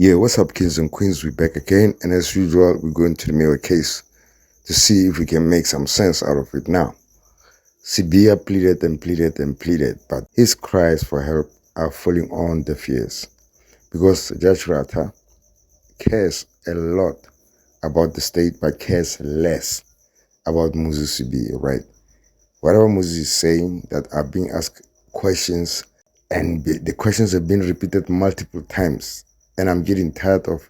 Yeah, what's up, kings and queens? We're back again, and as usual, we're going to the mirror case to see if we can make some sense out of it now. Sibiya pleaded and pleaded and pleaded, but his cries for help are falling on deaf ears because Judge Ratha cares a lot about the state but cares less about Moses Sibiya, right? Whatever Moses is saying that are being asked questions, and the questions have been repeated multiple times, and I'm getting tired of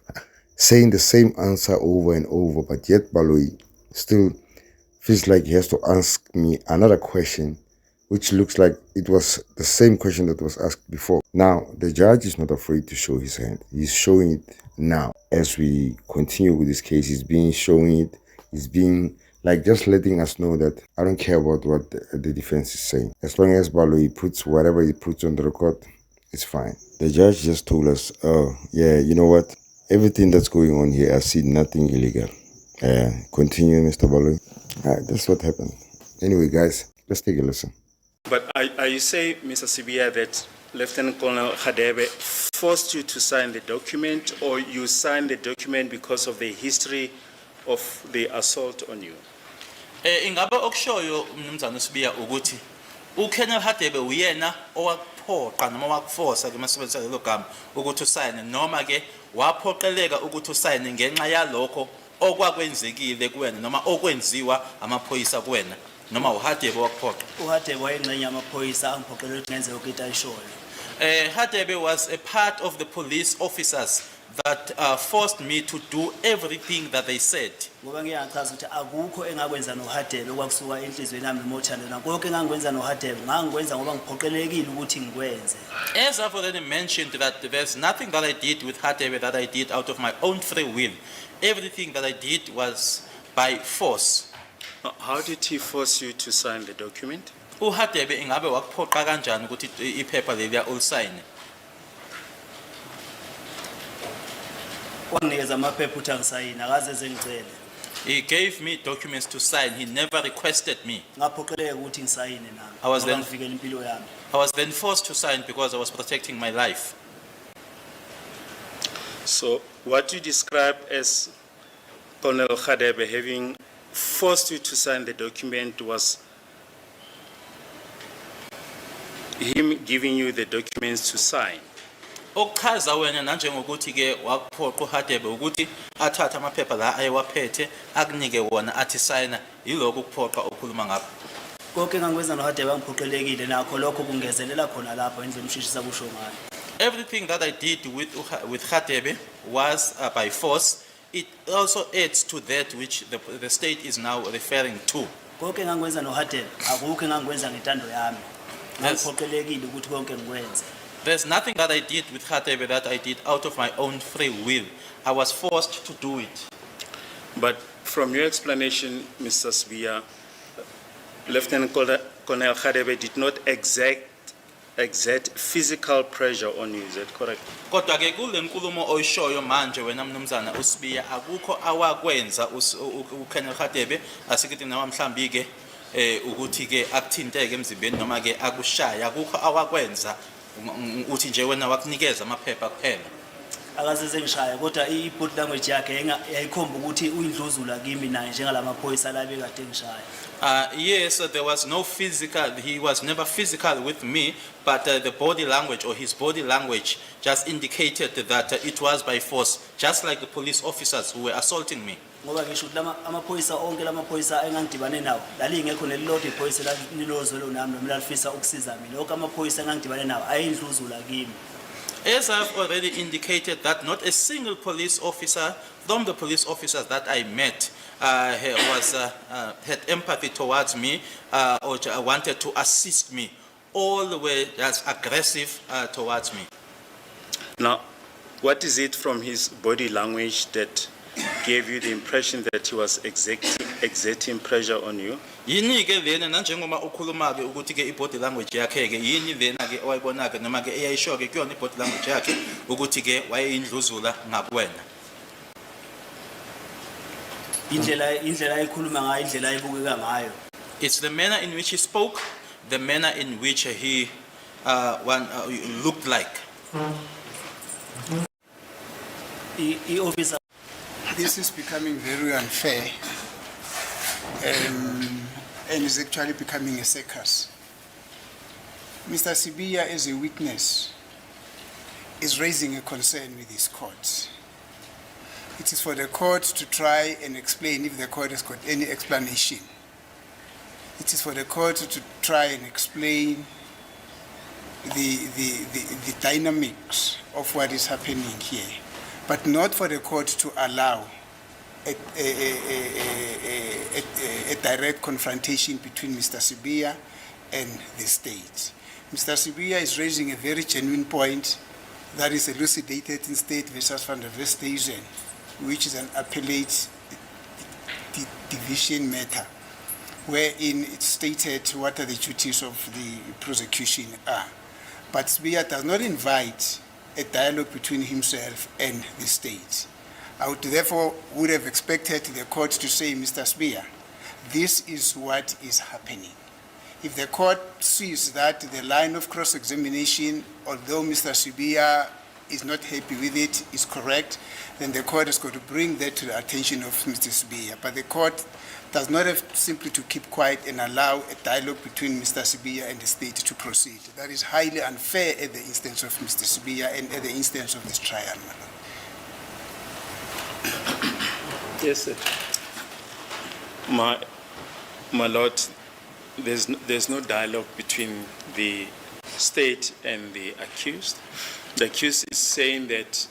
saying the same answer over and over, but yet Baloyi still feels like he has to ask me another question, which looks like it was the same question that was asked before. Now, the judge is not afraid to show his hand. He's showing it now. As we continue with this case, he's showing it. He's being like just letting us know that I don't care about what the defense is saying. As long as Baloyi puts whatever he puts on the record, it's fine. The judge just told us, oh, yeah, you know what? Everything that's going on here, I see nothing illegal. Continue, Mr. Baloyi. That's what happened. Anyway, guys, let's take a listen. But are you saying, Mr. Sibiya, that Lieutenant Colonel Khadebe forced you to sign the document, or you signed the document because of the history of the assault on you? Ingaba okushoyo umnumzana uSibiya ukuthi uKolonel Khadebe uyena owaphoqa noma wakuforsa ke masebenzisa lelo gama ukuthi usayine, noma ke waphoqeleka ukuthi usayine ngenxa yalokho okwakwenzekile kuwena noma okwenziwa amaphoyisa kuwena, noma uHadebe wakuphoqa? uHadebe wayengxenye amaphoyisa angiphoqelele ukuthi ngenze lokho into ayishoyo. Khadebe was a part of the police officers that forced me to do everything that they said. Ngoba ngiyachaza ukuthi akukho engakwenza noHadebe okwakusuka enhlizweni yami emothando, konke engangikwenza noHadebe ngangikwenza ngoba ngiphoqelekile ukuthi ngikwenze. As I've already mentioned, that there's nothing that I did with Khadebe that I did out of my own free will. Everything that I did was by force. How did he force you to sign the document? uHadebe ingabe wakuphoqa kanjani ukuthi iphepha leliya ulisayine? Wanginikeza amaphepha ukuthi angisayine, akaze zengicele. He gave me documents to sign. He never requested me. Ngaphoqeleka ukuthi ngisayine nami. I was then- ngivikela impilo yami. I was then forced to sign because I was protecting my life. So what you describe as Colonel Khadebe having forced you to sign the document was him giving you the documents to sign. Okuchaza wena nanjengokuthi ke wakuphoqa uHadebe ukuthi athathe amaphepha la ayewaphethe akunike wona athi sign, yiloko ukuphoqa okhuluma ngapha. Konke engangikwenza noHadebe angiphoqelekile, nakho lokho kungezelela khona lapho indlela umshishisa kusho ngayo. Everything that I did with Khadebe was by force. It also adds to that which the state is now referring to. Konke engangikwenza noHadebe akukho engangikwenza ngentando yami. Yes. Ngiphoqelekile ukuthi konke ngikwenze. There's nothing that I did with Khadebe that I did out of my own free will. I was forced to do it. But from your explanation, Mr. Sibiya, Lieutenant Colonel Khadebe did not exert physical pressure on you, is that correct? Kodwa ke kule nkulumo oyishoyo manje wena mnumzana uSibiya akukho awakwenza uKolonel Khadebe asikithi nawa mhlambi ke ukuthi ke akuthinteke emzimbeni noma ke akushaya, akukho awakwenza uthi nje wena wakunikeza amaphepha kuphela. Akaze zengishaya kodwa i-body language yakhe yayikhomba ukuthi uyindluzula kimi naye njengalamaphoyisa la bekade ngishaya. Yes, there was no physical, he was never physical with me, but the body language or his body language just indicated that it was by force, just like the police officers who were assaulting me. Ngoba ngisho ukuthi amaphoyisa onke lamaphoyisa engangidibane nawo lalingekho nelilodwa iphoyisa lalilozwelo nami noma lalifisa ukusiza mina. Lokho amaphoyisa engangidibane nawo ayindluzula kimi. As I've already indicated, that not a single police officer from the police officers that I met had empathy towards me or wanted to assist me. All were just aggressive towards me. Now, what is it from his body language that gave you the impression that he was exerting pressure on you? Yini ke lena nanjengoba ukhuluma ke ukuthi ke ibody language yakhe ke yini lena ke owayibona ke noma ke eyayisho ke kuyona ibody language yakhe ukuthi ke wayeyindluzula ngakuwena? Indlela ayikhuluma ngayo, indlela ayibukeka ngayo. It's the manner in which he spoke, the manner in which he looked like. i-officer This is becoming very unfair and is actually becoming a circus. Mr. Sibiya, as a witness, is raising a concern with his court. It is for the court to try and explain if the court has got any explanation. It is for the court to try and explain the dynamics of what is happening here, but not for the court to allow a direct confrontation between Mr. Sibiya and the state. Mr. Sibiya is raising a very genuine point that is elucidated in State versus Van der Westhuizen, which is an appellate division matter, wherein it's stated what are the duties of the prosecution are. But Sibiya does not invite a dialogue between himself and the state. I would therefore would have expected the court to say, Mr. Sibiya, this is what is happening. If the court sees that the line of cross-examination, although Mr. Sibiya is not happy with it, is correct, then the court has got to bring that to the attention of Mr. Sibiya. But the court does not have simply to keep quiet and allow a dialogue between Mr. Sibiya and the state to proceed. That is highly unfair at the instance of Mr. Sibiya and at the instance of this trial, my lord. yes sir. My lord, there's no dialogue between the state and the accused. The accused is saying that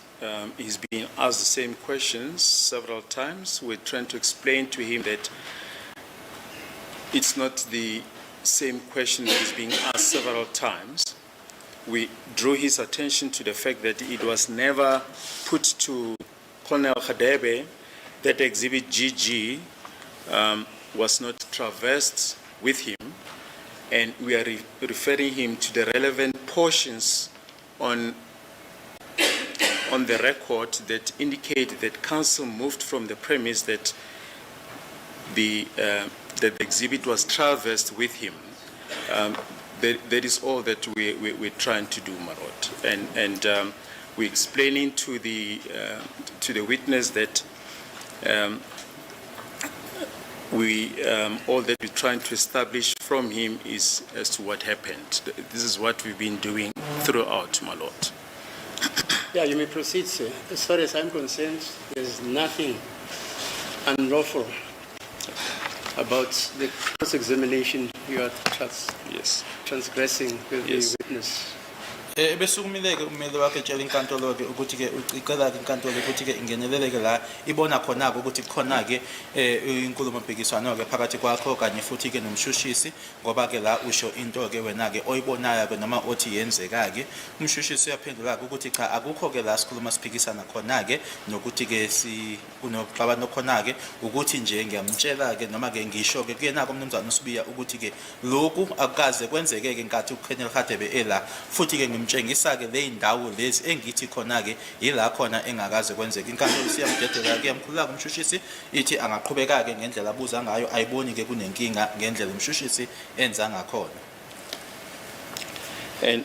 he's being asked the same questions several times. We're trying to explain to him that it's not the same question that is being asked several times. We drew his attention to the fact that it was never put to Colonel Khadebe that Exhibit GG was not traversed with him, and we are referring him to the relevant portions on the record that indicate that counsel moved from the premise that the exhibit was traversed with him. That is all that we're trying to do, my lord, and we're explaining to the witness that all that we're trying to establish from him is as to what happened. This is what we've been doing throughout, my lord. Yeah, you may proceed, sir. As far as I'm concerned, there's nothing unlawful about the cross-examination you are transgressing with the witness. Besukumileke umeli wakhe etshela inkantolo ke ukuthi ke ucela ke inkantolo ukuthi ke ingeneleleke la ibona khona ukuthi khona ke inkulumo mpikiswano ke phakathi kwakho kanye futhi ke nomshushisi ngoba ke la usho into ke wena ke oyibonayo ke noma othi yenzeka ke umshushisi uyaphendula ukuthi cha akukho ke la sikhuluma siphikisana khona ke nokuthi ke si kunoxabano khona ke ukuthi nje ngiyamtshela ke noma ke ngisho ke kuyena komnumzana uSibiya ukuthi ke lokhu akukaze kwenzeke ke nkathi uKhenel Khadebe ela futhi ke ngimtshengisa ke le indawo lezi engithi khona ke yila khona engakaze kwenzeka inkantolo siyamdedela ke yamkhulula kumshushisi ithi angaqhubeka ke ngendlela abuza ngayo ayiboni ke kunenkinga ngendlela umshushisi enza ngakhona. And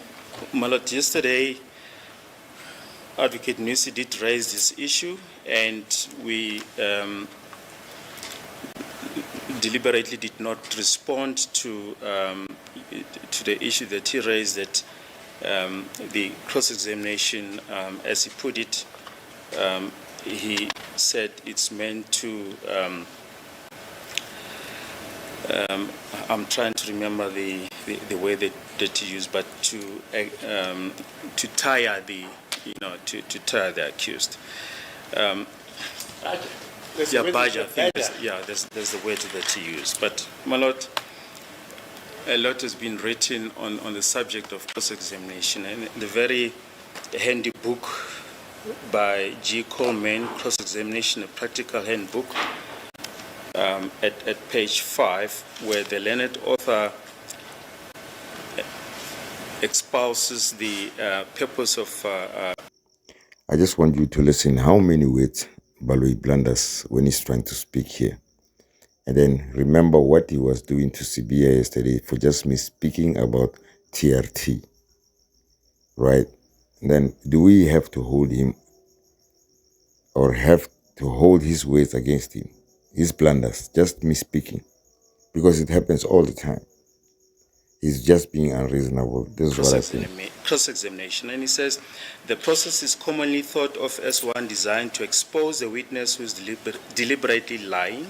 my lord, yesterday Advocate Nusi did raise this issue, and we deliberately did not respond to the issue that he raised, that the cross-examination, as he put it, he said it's meant to, I'm trying to remember the way that he used, but to tire the, to tire the accused. Yeah, badger. I think there's the word that he used. But my lord, a lot has been written on the subject of cross-examination, and the very handy book by G. Coleman, Cross-Examination, a Practical Handbook, at page 5, where the learned author espouses the purpose of... I just want you to listen how many words Baloi blunders when he's trying to speak here. And then remember what he was doing to Sibiya yesterday for just me speaking about TRT. Right? And then do we have to hold him or have to hold his words against him, his blunders, just me speaking, because it happens all the time. He's just being unreasonable. This is what I think. Cross-examination, and he says, the process is commonly thought of as one designed to expose a witness who is deliberately lying,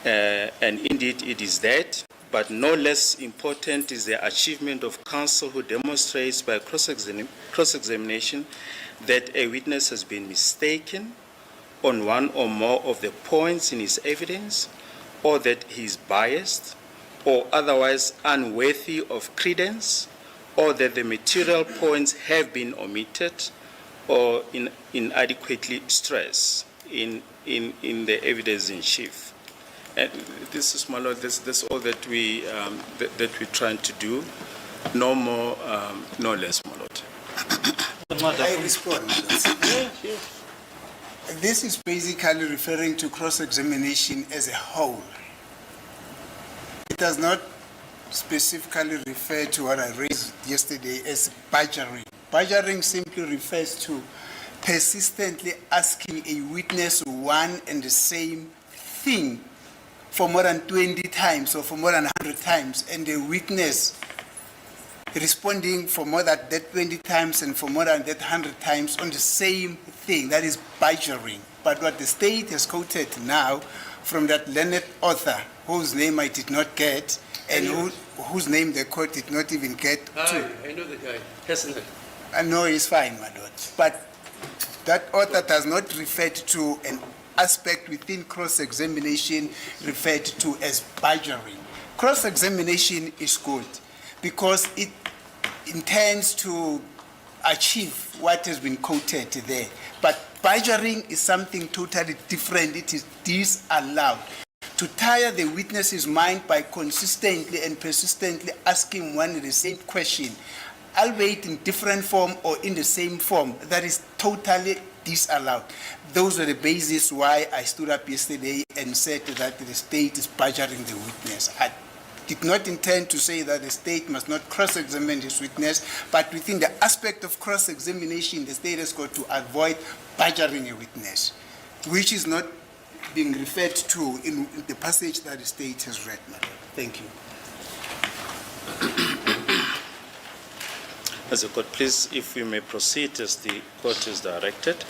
and indeed it is that, but no less important is the achievement of counsel who demonstrates by cross-examination that a witness has been mistaken on one or more of the points in his evidence, or that he is biased, or otherwise unworthy of credence, or that the material points have been omitted or inadequately stressed in the evidence in chief. And this is, my lord, this all that that we're trying to do, no more, no less, my lord. I respond. This is basically referring to cross-examination as a whole. It does not specifically refer to what I raised yesterday as badgering. Badgering simply refers to persistently asking a witness one and the same thing for more than 20 times or for more than 100 times, and the witness responding for more than that 20 times and for more than that 100 times on the same thing. That is badgering. But what the state has quoted now from that learned author, whose name I did not get, and whose name the court did not even get to. I know the guy, personally. I know he's fine, my lord. But that author does not refer to an aspect within cross-examination referred to as badgering. Cross-examination is good because it intends to achieve what has been quoted there. But badgering is something totally different. It is disallowed. To tire the witness's mind by consistently and persistently asking one the same question, albeit in different form or in the same form, that is totally disallowed. Those were the basis why I stood up yesterday and said that the state is badgering the witness. I did not intend to say that the state must not cross-examine this witness, but within the aspect of cross-examination, the state has got to avoid badgering a witness, which is not being referred to in the passage that the state has read, madam. Thank you. As a court, please, if we may proceed as the court is directed.